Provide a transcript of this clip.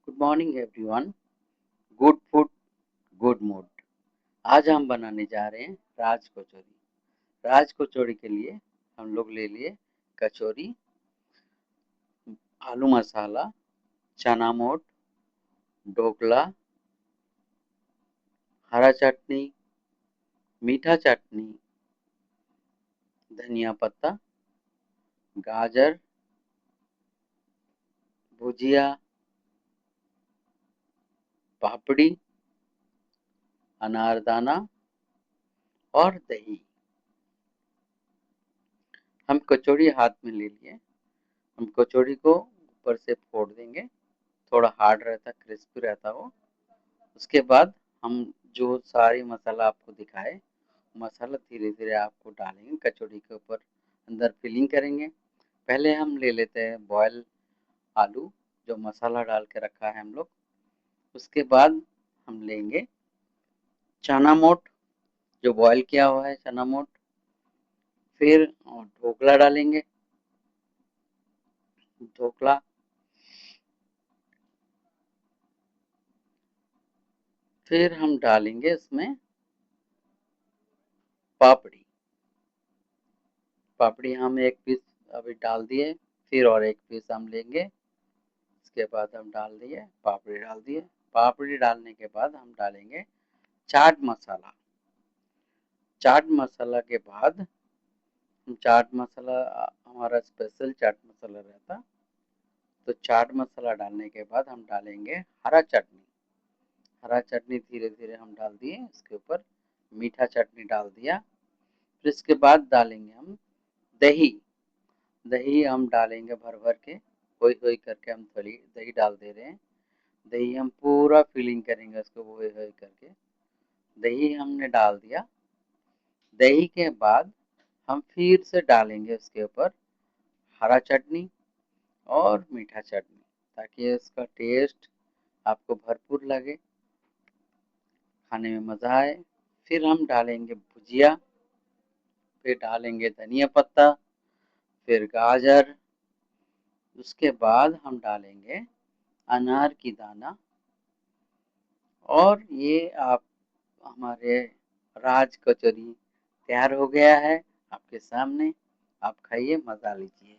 Good morning everyone. Good food good mood. आज हम बनाने जा रहे हैं राज कचौरी। राज कचौरी के लिए हम लोग ले लिए कचौरी, आलू मसाला, चना मोट, ढोकला, हरा चटनी, मीठा चटनी, धनिया पत्ता, गाजर, भुजिया, पापड़ी, अनारदाना और दही। हम कचौरी हाथ में ले लिए। हम कचौरी को ऊपर से फोड़ देंगे, थोड़ा हार्ड रहता, क्रिस्पी रहता वो। उसके बाद हम जो सारी मसाला आपको दिखाए, मसाला धीरे धीरे आपको डालेंगे कचौड़ी के ऊपर, अंदर फिलिंग करेंगे। पहले हम ले लेते हैं बॉयल आलू, जो मसाला डाल के रखा है हम लोग। उसके बाद हम लेंगे चना मोट, जो बॉयल किया हुआ है चना मोट। फिर ढोकला डालेंगे, ढोकला। फिर हम डालेंगे इसमें पापड़ी। पापड़ी हम एक पीस अभी डाल दिए, फिर और एक पीस हम लेंगे। उसके बाद हम डाल दिए, पापड़ी डाल दिए। पापड़ी डालने के बाद हम डालेंगे चाट मसाला। चाट मसाला के बाद हम चाट मसाला, हमारा स्पेशल चाट मसाला रहता, तो चाट मसाला डालने के बाद हम डालेंगे हरा चटनी। हरा चटनी धीरे धीरे हम डाल दिए इसके ऊपर। मीठा चटनी डाल दिया। फिर इसके बाद डालेंगे हम दही। दही हम डालेंगे भर भर के, होई होई करके हम थोड़ी दही डाल दे रहे हैं। दही हम पूरा फिलिंग करेंगे उसको, होई होई करके दही हमने डाल दिया। दही के बाद हम फिर से डालेंगे उसके ऊपर हरा चटनी और मीठा चटनी, ताकि इसका टेस्ट आपको भरपूर लगे, खाने में मज़ा आए। फिर हम डालेंगे भुजिया, फिर डालेंगे धनिया पत्ता, फिर गाजर। उसके बाद हम डालेंगे अनार की दाना। और ये आप हमारे राज कचौरी तैयार हो गया है आपके सामने। आप खाइए, मज़ा लीजिए।